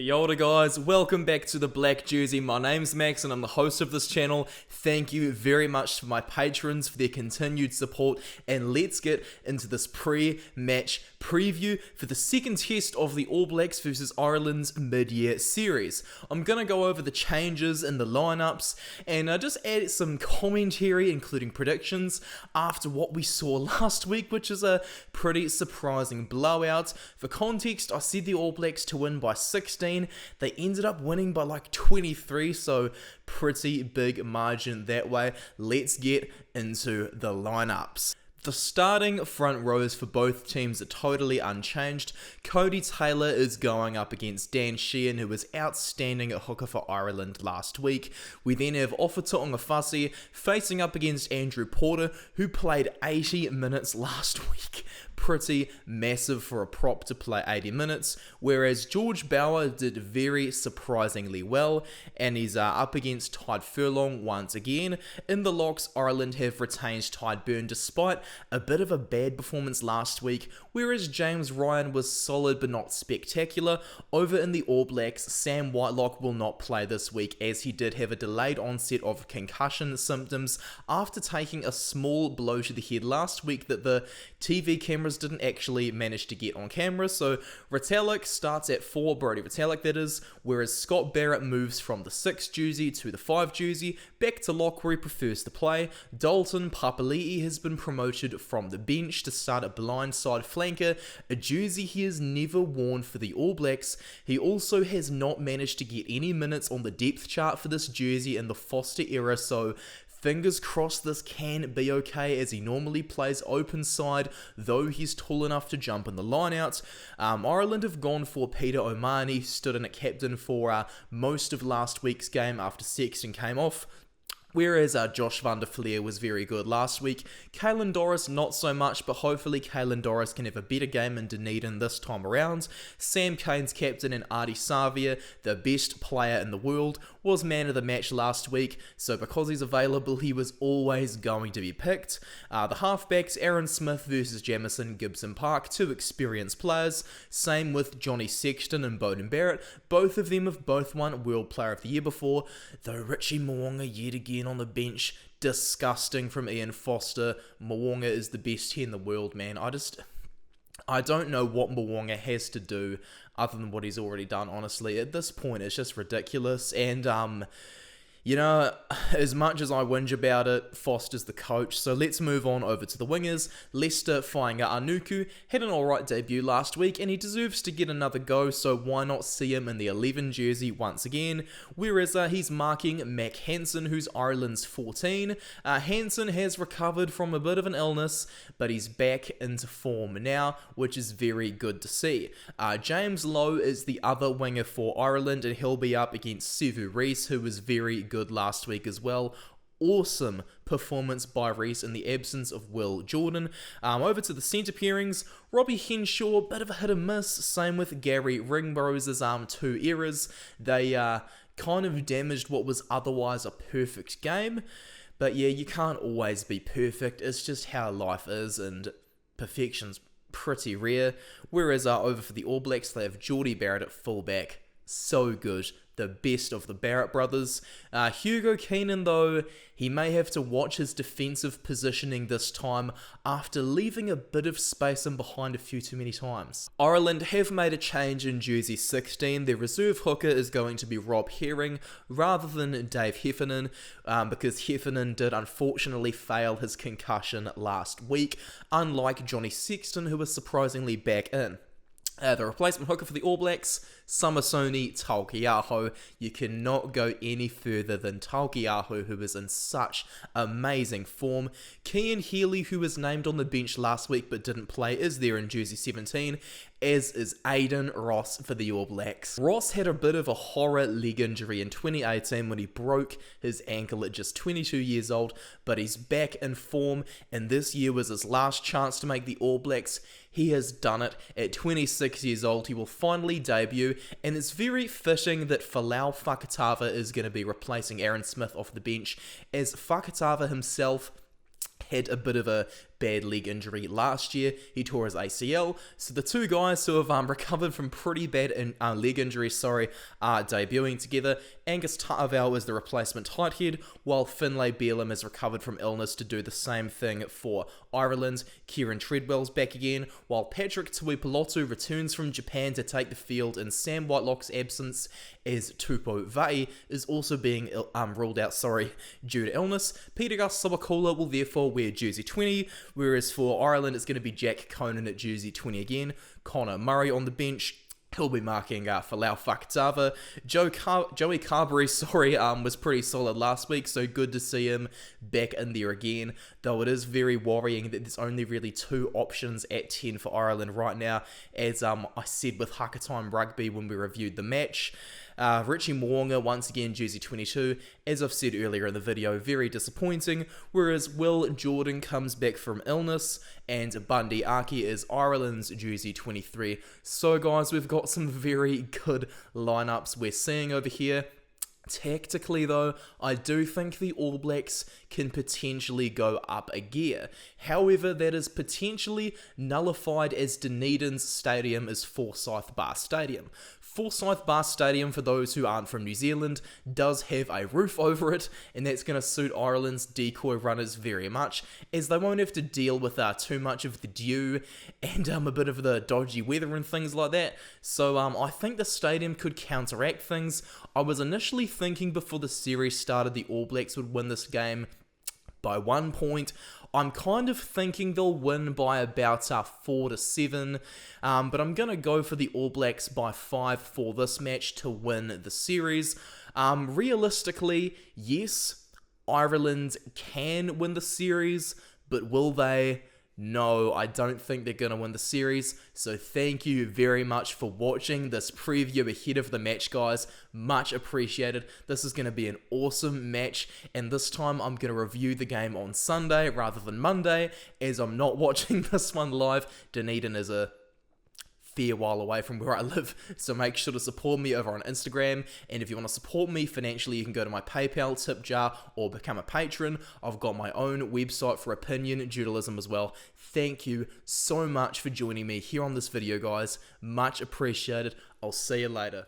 Kia ora guys, welcome back to the Black Jersey. My name's Max and I'm the host of this channel. Thank you very much to my patrons for their continued support, and let's get into this pre-match preview for the second test of the All Blacks versus Ireland's mid-year series. I'm going to go over the changes in the lineups and just add some commentary including predictions after what we saw last week, which is a pretty surprising blowout. For context, I said the All Blacks to win by 16. They ended up winning by like 23, so pretty big margin that way. Let's get into the lineups. The starting front rows for both teams are totally unchanged. Cody Taylor is going up against Dan Sheehan, who was outstanding at hooker for Ireland last week. We then have Offa Tu'ungafasi facing up against Andrew Porter, who played 80 minutes last week. Pretty massive for a prop to play 80 minutes, whereas George Bower did very surprisingly well, and he's up against Tide Furlong once again. In the locks, Ireland have retained Tide Byrne despite a bit of a bad performance last week, whereas James Ryan was solid but not spectacular. Over in the All Blacks, Sam Whitelock will not play this week as he did have a delayed onset of concussion symptoms after taking a small blow to the head last week that the TV cameras didn't actually manage to get on camera. So Retallick starts at 4, Brodie Retallick that is, whereas Scott Barrett moves from the 6 jersey to the 5 jersey, back to lock where he prefers to play. Dalton Papali'i has been promoted from the bench to start at blindside flanker, a jersey he has never worn for the All Blacks. He also has not managed to get any minutes on the depth chart for this jersey in the Foster era, so fingers crossed this can be okay as he normally plays open side, though he's tall enough to jump in the lineouts. Ireland have gone for Peter O'Mahony, stood in at captain for most of last week's game after Sexton came off. Whereas Josh van der Fleer was very good last week. Caelan Doris not so much, but hopefully Caelan Doris can have a better game in Dunedin this time around. Sam Cane's captain and Ardie Savia, the best player in the world, was man of the match last week, so because he's available he was always going to be picked. The halfbacks, Aaron Smith versus Jamison Gibson Park, 2 experienced players. Same with Johnny Sexton and Beauden Barrett. Both of them have both won World Player of the Year before, though Richie Mo'unga yet again on the bench. Disgusting from Ian Foster. Mo'unga is the best here in the world, man. I don't know what Mo'unga has to do other than what he's already done, honestly. At this point, it's just ridiculous. And, you know, as much as I whinge about it, Foster's the coach. So let's move on over to the wingers. Leicester Fainga Anuku had an alright debut last week, and he deserves to get another go, so why not see him in the 11 jersey once again? Whereas he's marking Mac Hansen, who's Ireland's 14. Hansen has recovered from a bit of an illness, but he's back into form now, which is very good to see. James Lowe is the other winger for Ireland, and he'll be up against Sevu Reece, who was very good last week as well. Awesome performance by Reece in the absence of Will Jordan. Over to the centre pairings, Robbie Henshaw, bit of a hit and miss. Same with Gary Ringrose's 2 errors. They kind of damaged what was otherwise a perfect game. But yeah, you can't always be perfect. It's just how life is, and perfection's pretty rare. Whereas over for the All Blacks, they have Geordie Barrett at fullback. So good. The best of the Barrett brothers. Hugo Keenan, though, he may have to watch his defensive positioning this time after leaving a bit of space in behind a few too many times. Ireland have made a change in jersey 16. Their reserve hooker is going to be Rob Herring rather than Dave Heffernan, because Heffernan did unfortunately fail his concussion last week, unlike Johnny Sexton, who was surprisingly back in. The replacement hooker for the All Blacks, Samisoni Taukei'aho. You cannot go any further than Taukei'aho, who is in such amazing form. Cian Healy, who was named on the bench last week but didn't play, is there in jersey 17, as is Aidan Ross for the All Blacks. Ross had a bit of a horror leg injury in 2018 when he broke his ankle at just 22 years old, but he's back in form, and this year was his last chance to make the All Blacks. He has done it. At 26 years old, he will finally debut, and it's very fitting that Folau Fakatava is going to be replacing Aaron Smith off the bench, as Fakatava himself had a bit of a bad leg injury last year. He tore his ACL. So the two guys who have recovered from pretty bad leg injuries, are debuting together. Angus Ta'avao is the replacement tight head, while Finlay Bealham has recovered from illness to do the same thing for Ireland. Kieran Treadwell's back again, while Patrick Tuipulotu returns from Japan to take the field in Sam Whitelock's absence, as Tupou Vai is also being ruled out due to illness. Peter Gus Sawakula will therefore wear jersey 20, whereas for Ireland it's going to be Jack Conan at jersey 20 again. Connor Murray on the bench. He'll be marking Falau Fakatava. Joey Carberry, was pretty solid last week, so good to see him back in there again. Though it is very worrying that there's only really two options at 10 for Ireland right now, as I said with Hakatime Rugby when we reviewed the match. Richie Mo'unga, once again, jersey 22. As I've said earlier in the video, very disappointing. Whereas Will Jordan comes back from illness, and Bundy Aki is Ireland's jersey 23. So guys, we've got some very good lineups we're seeing over here. Tactically though, I do think the All Blacks can potentially go up a gear. However, that is potentially nullified as Dunedin's stadium is Forsyth Bar Stadium. Forsyth Bar Stadium, for those who aren't from New Zealand, does have a roof over it, and that's going to suit Ireland's decoy runners very much, as they won't have to deal with too much of the dew and a bit of the dodgy weather and things like that. So I think the stadium could counteract things. I was initially thinking before the series started the All Blacks would win this game by 1 point. I'm kind of thinking they'll win by about 4-7, but I'm going to go for the All Blacks by 5 for this match to win the series. Realistically, yes, Ireland can win the series, but will they? No, I don't think they're going to win the series, so thank you very much for watching this preview ahead of the match, guys. Much appreciated. This is going to be an awesome match, and this time I'm going to review the game on Sunday rather than Monday, as I'm not watching this one live. Dunedin is a fair while away from where I live, so make sure to support me over on Instagram, and if you want to support me financially, you can go to my PayPal tip jar or become a patron. I've got my own website for opinion journalism as well. Thank you so much for joining me here on this video, guys. Much appreciated. I'll see you later.